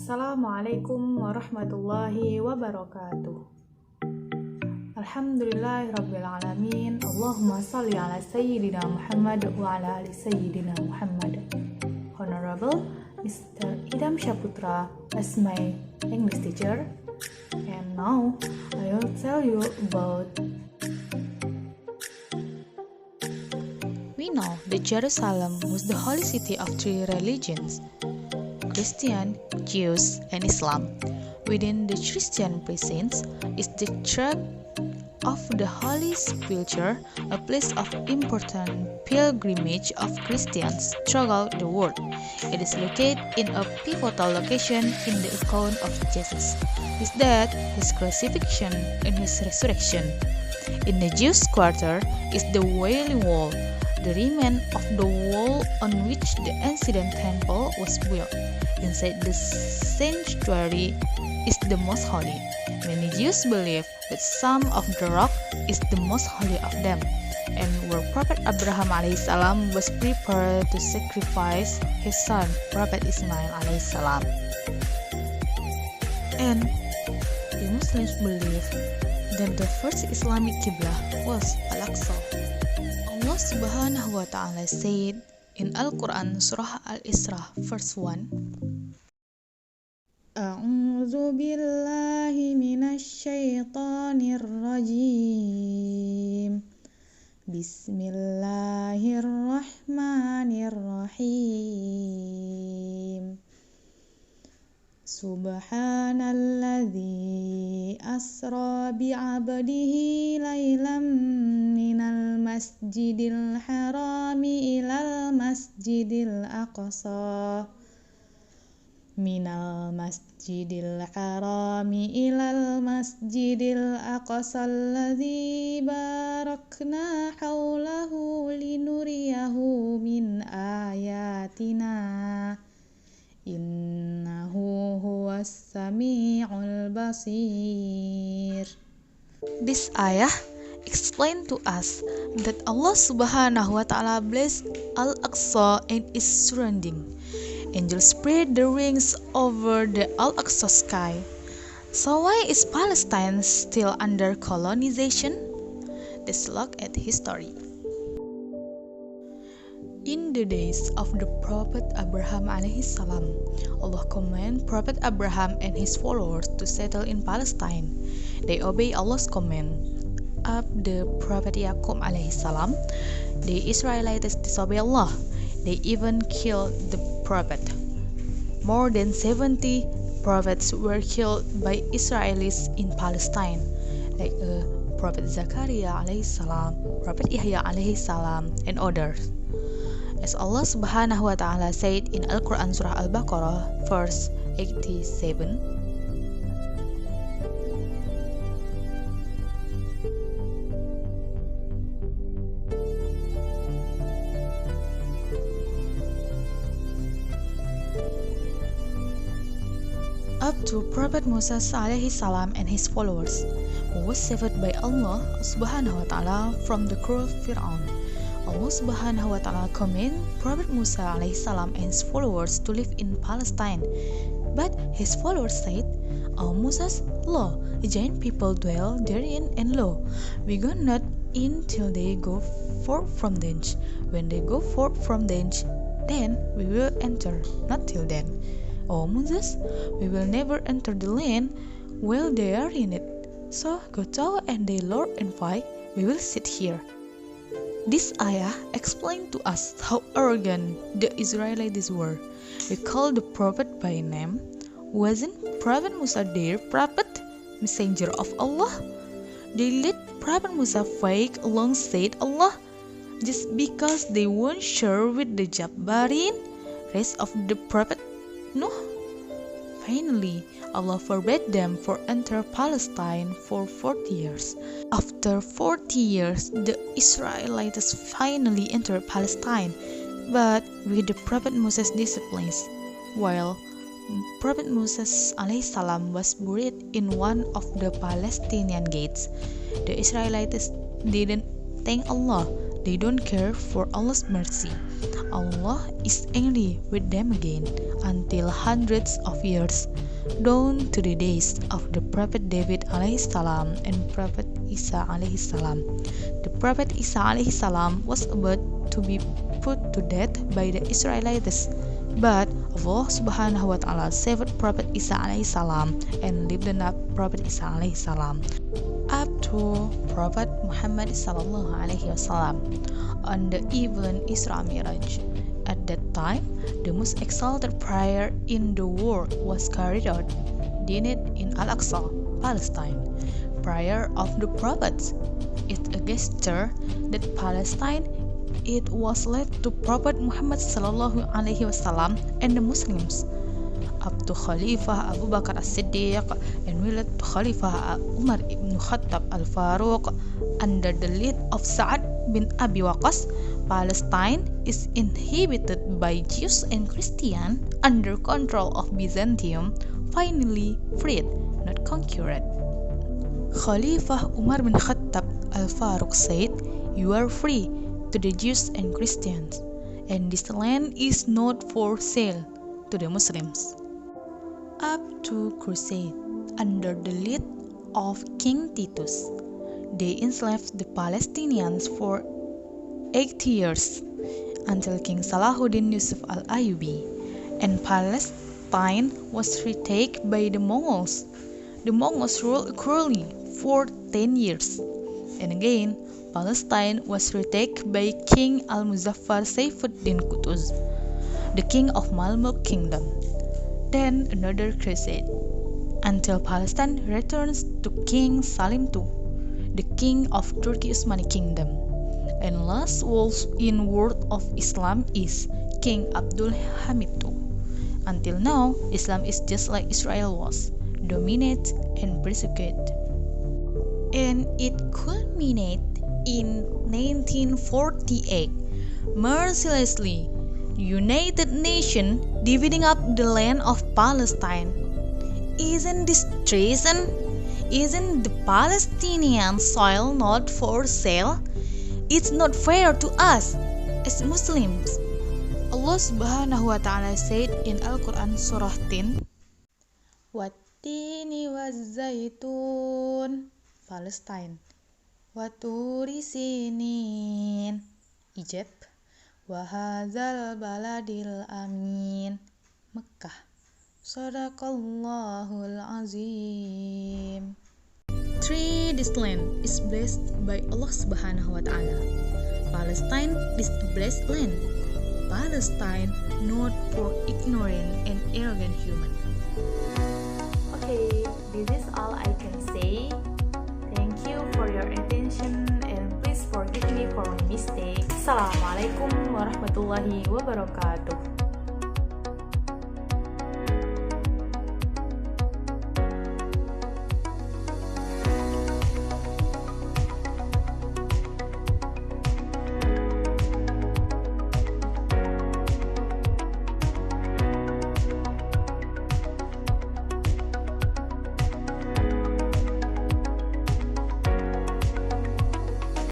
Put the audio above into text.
Assalamualaikum warahmatullahi wabarakatuh. Alhamdulillahirrabbilalamin. Allahumma salli ala Sayyidina Muhammad wa ala ali Sayyidina Muhammad. Honorable Mr. Idham Syaputra as my English teacher. And now I will tell you about. We know that Jerusalem was the holy city of three religions: Christian, Jews, and Islam. Within the Christian precincts is the Church of the Holy Sepulchre, a place of important pilgrimage of Christians throughout the world. It is located in a pivotal location in the account of Jesus, his death, his crucifixion, and his resurrection. In the Jews' quarter is the Wailing Wall, the remnant of the wall on which the ancient temple was built. Inside the sanctuary is the most holy. Many Jews believe that some of the rock is the most holy of them, and where Prophet Abraham alaihissalam was prepared to sacrifice his son, Prophet Ismail alaihissalam. And the Muslims believe that the first Islamic Qibla was Al-Aqsa. Allah Subhanahu wa Ta'ala said in Al-Quran, Surah Al-Isra, verse 1, A'udzu billahi minasy syaithanir rajim. Bismillahirrahmanirrahim. Subhanalladzi asra bi'abdihi laylam minal masjidil harami ilal masjidil aqsa. Minal masjidil harami ilal masjidil aqsa alladzi barakna haulahu linuriyahu min ayatina. Innahu huwas sami'ul basir. This ayah explain to us that Allah Subhanahu wa Ta'ala blessed Al-Aqsa and its surrounding. Angels spread their wings over the Al-Aqsa sky. So why is Palestine still under colonization? Let's look at history. In the days of the Prophet Abraham alaihissalam, Allah commanded Prophet Abraham and his followers to settle in Palestine. They obey Allah's command. Of the Prophet Yaqub alaihissalam, the Israelites disobey Allah. They even killed the prophet. More than 70 prophets were killed by Israelis in Palestine, like Prophet Zakaria alaihissalam, Prophet Yahya alaihissalam, and others. As Allah Subhanahu wa Ta'ala said in Al-Quran Surah Al-Baqarah, verse 87, up to Prophet Musa alaihi salam and his followers, who was saved by Allah Subhanahu wa Ta'ala from the cruel Fir'aun. Allah Subhanahu wa Ta'ala commanded Prophet Musa alaihi salam and his followers to live in Palestine. But his followers said, "Oh Moses, lo, giant people dwell therein, and lo, we go not in till they go forth from thence. When they go forth from thence, then we will enter, not till then. Oh Moses, we will never enter the land while they are in it. So go to and they Lord and fight, we will sit here." This ayah explained to us how arrogant the Israelites were. We call the prophet by name. Wasn't Prophet Musa their prophet, messenger of Allah? They let Prophet Musa fight alongside Allah just because they weren't sure with the Jabbarin, race of the Prophet Nuh. Finally, Allah forbade them for enter Palestine for 40 years. After 40 years, the Israelites finally entered Palestine, but with the Prophet Moses' disciplines. While Prophet Moses alaihissalam was buried in one of the Palestinian gates, the Israelites didn't thank Allah. They don't care for Allah's mercy. Allah is angry with them again until hundreds of years, down to the days of the Prophet David alaihi salam and Prophet Isa alaihi salam. The Prophet Isa alaihi salam was about to be put to death by the Israelites, but Allah subhanahu wa ta'ala saved Prophet Isa alaihi salam and lifted up Prophet Isa alaihi salam up to Prophet Muhammad sallallahu alaihi wasallam on the event Isra Miraj. At that time, the most exalted prayer in the world was carried out, dined in Al-Aqsa, Palestine. Prayer of the prophets. It's a gesture that Palestine it was left to Prophet Muhammad sallallahu alaihi wasallam and the Muslims, up to Khalifah Abu Bakar as-Siddiq and willed to Khalifah Umar ibn Khattab al-Faruq under the lead of Sa'ad bin Abi Waqqas. Palestine is inhabited by Jews and Christians under control of Byzantium, finally freed, not conquered. Khalifah Umar bin Khattab al-Faruq said, "You are free to the Jews and Christians, and this land is not for sale to the Muslims." Up to Crusade, under the lead of King Titus, they enslaved the Palestinians for 80 years until King Salahuddin Yusuf al-Ayyubi, and Palestine was retaken by the Mongols. The Mongols ruled cruelly for 10 years, and again Palestine was retaken by King Al-Muzaffar Saifuddin Qutuz, the king of Mamluk Kingdom. Then another crusade, until Palestine returns to King Salim II, the king of Turkey Uthmani Kingdom. And last wolf in world of Islam is King Abdul Hamid II. Until now, Islam is just like Israel was, dominate and persecute. And it culminated in 1948, mercilessly United Nations dividing up the land of Palestine. Isn't this treason? Isn't the Palestinian soil not for sale? It's not fair to us as Muslims. Allah subhanahu wa ta'ala said in Al-Quran Surah 10, Wattini wazzaitun, Palestine. Waturi sinin, Egypt. Wahadzal baladil amin, Mekah. Sadaqallahul azim. This land is blessed by Allah subhanahu wa ta'ala. Palestine is a blessed land. Palestine not for ignorant and arrogant human. Okay, this is all I can say. Thank you for your attention and please forgive me for my mistake. Assalamualaikum warahmatullahi wabarakatuh.